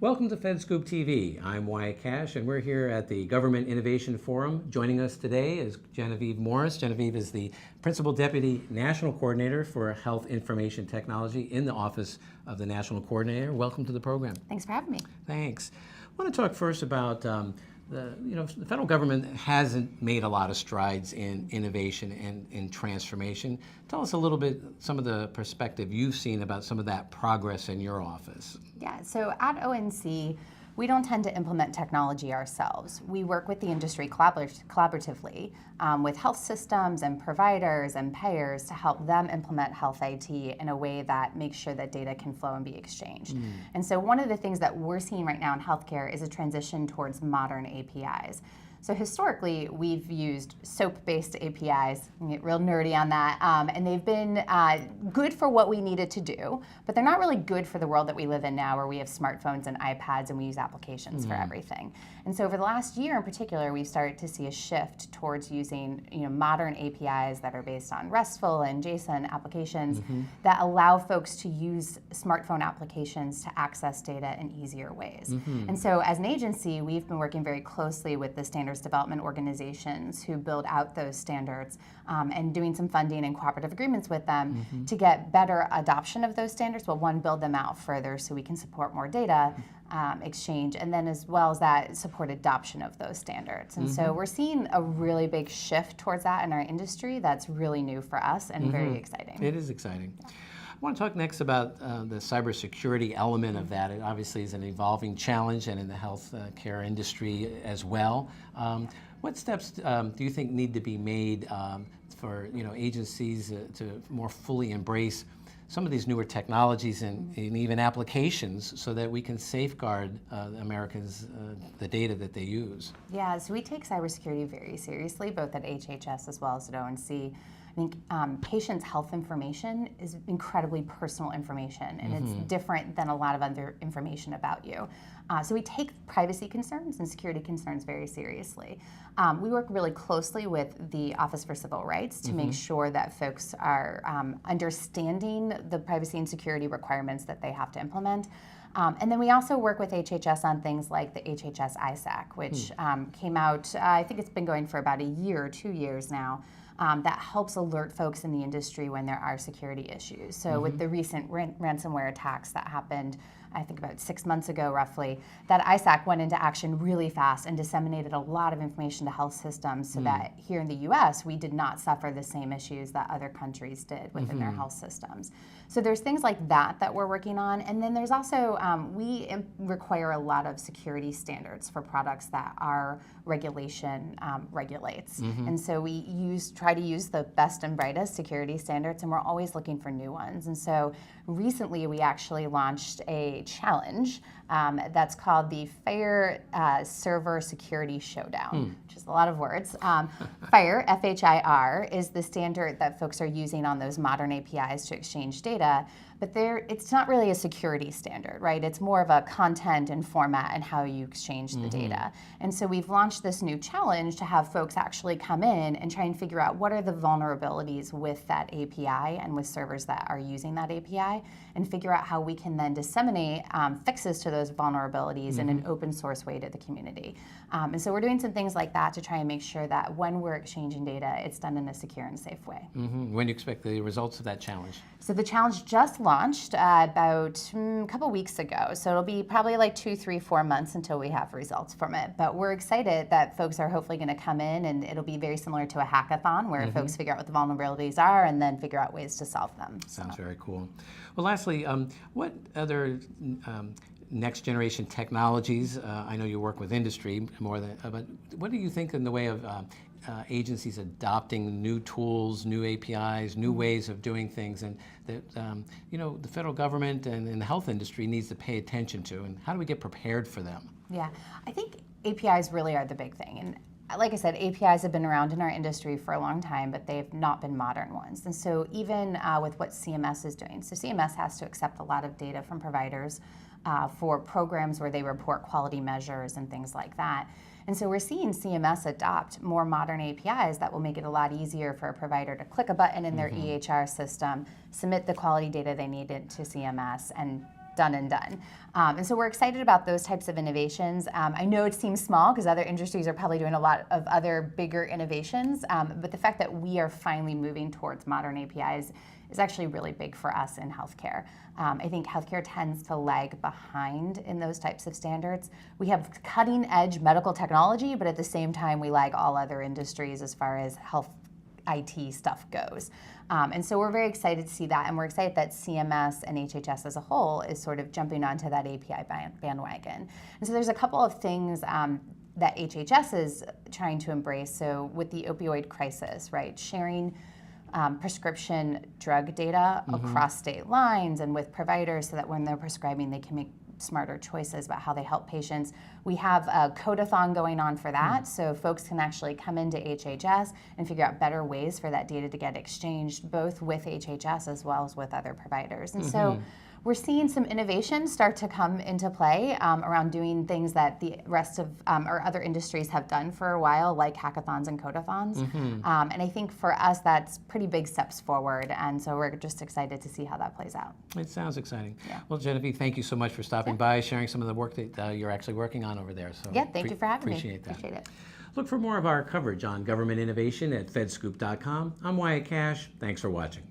Welcome to FedScoop TV. I'm Wyatt Cash, and we're here at the Government Innovation Forum. Joining us today is Genevieve Morris. Genevieve is the Principal Deputy National Coordinator for Health Information Technology in the Office of the National Coordinator. Welcome to the program. Thanks for having me. Thanks. I want to talk first about the federal government hasn't made a lot of strides in innovation and in transformation. Tell us a little bit, some of the perspective you've seen about some of that progress in your office. Yeah, so at ONC, we don't tend to implement technology ourselves. We work with the industry collaboratively with health systems and providers and payers to help them implement health IT in a way that makes sure that data can flow and be exchanged. And so one of the things that we're seeing right now in healthcare is a transition towards modern APIs. So historically, we've used SOAP-based APIs, I can get real nerdy on that, and they've been good for what we needed to do, but they're not really good for the world that we live in now where we have smartphones and iPads and we use applications for everything. And so over the last year in particular, we've started to see a shift towards using modern APIs that are based on RESTful and JSON applications that allow folks to use smartphone applications to access data in easier ways. And so as an agency, we've been working very closely with the standards development organizations who build out those standards and doing some funding and cooperative agreements with them to get better adoption of those standards. Well, one, build them out further so we can support more data exchange, and then as well as that, support adoption of those standards. And so we're seeing a really big shift towards that in our industry that's really new for us and very exciting. It is exciting. I want to talk next about the cybersecurity element of that. It obviously is an evolving challenge, and in the health care industry as well. What steps do you think need to be made for agencies to more fully embrace some of these newer technologies and even applications so that we can safeguard Americans, the data that they use? Yeah, so we take cybersecurity very seriously, both at HHS as well as at ONC. I think patients' health information is incredibly personal information, and it's different than a lot of other information about you. So we take privacy concerns and security concerns very seriously. We work really closely with the Office for Civil Rights to make sure that folks are understanding the privacy and security requirements that they have to implement. And then we also work with HHS on things like the HHS ISAC, which came out, I think it's been going for about a year or 2 years now. That helps alert folks in the industry when there are security issues. So with the recent ransomware attacks that happened, I think about 6 months ago roughly, that ISAC went into action really fast and disseminated a lot of information to health systems so that here in the US, we did not suffer the same issues that other countries did within their health systems. So there's things like that that we're working on. And then there's also, we require a lot of security standards for products that our regulation regulates. And so we try to use the best and brightest security standards, and we're always looking for new ones. And so recently we actually launched a challenge that's called the FHIR Server Security Showdown, which is a lot of words. FHIR, F-H-I-R, is the standard that folks are using on those modern APIs to exchange data. But it's not really a security standard, right? It's more of a content and format and how you exchange the data. And so we've launched this new challenge to have folks actually come in and try and figure out what are the vulnerabilities with that API and with servers that are using that API, and figure out how we can then disseminate fixes to those vulnerabilities in an open source way to the community. And so we're doing some things like that to try and make sure that when we're exchanging data, it's done in a secure and safe way. When do you expect the results of that challenge? So the challenge just launched about a couple weeks ago. So it'll be probably like 2, 3, 4 months until we have results from it. But we're excited that folks are hopefully going to come in, and it'll be very similar to a hackathon where folks figure out what the vulnerabilities are and then figure out ways to solve them. Sounds very cool. Well, lastly, what other next generation technologies, I know you work with industry more than, but what do you think in the way of agencies adopting new tools, new APIs, new ways of doing things, and that the federal government and the health industry needs to pay attention to, and how do we get prepared for them? Yeah, I think APIs really are the big thing. And like I said, APIs have been around in our industry for a long time, but they've not been modern ones. And so even with what CMS is doing, so CMS has to accept a lot of data from providers for programs where they report quality measures and things like that. And so we're seeing CMS adopt more modern APIs that will make it a lot easier for a provider to click a button in their EHR system, submit the quality data they needed to CMS, and done and done. And so we're excited about those types of innovations. I know it seems small because other industries are probably doing a lot of other bigger innovations, but the fact that we are finally moving towards modern APIs is actually really big for us in healthcare. I think healthcare tends to lag behind in those types of standards. We have cutting edge medical technology, but at the same time we lag all other industries as far as health IT stuff goes. And so we're very excited to see that, and we're excited that CMS and HHS as a whole is sort of jumping onto that API bandwagon. And so there's a couple of things that HHS is trying to embrace. So with the opioid crisis, right, sharing prescription drug data across state lines and with providers so that when they're prescribing they can make smarter choices about how they help patients. We have a code-a-thon going on for that, so folks can actually come into HHS and figure out better ways for that data to get exchanged, both with HHS as well as with other providers. And so we're seeing some innovation start to come into play around doing things that the rest of or other industries have done for a while, like hackathons and code-a-thons. And I think for us, that's pretty big steps forward. And so we're just excited to see how that plays out. It sounds exciting. Yeah. Well, Genevieve, thank you so much for stopping by, sharing some of the work that you're actually working on over there. So Yeah, thank you for having me. Appreciate that. Appreciate it. Look for more of our coverage on government innovation at fedscoop.com. I'm Wyatt Cash. Thanks for watching.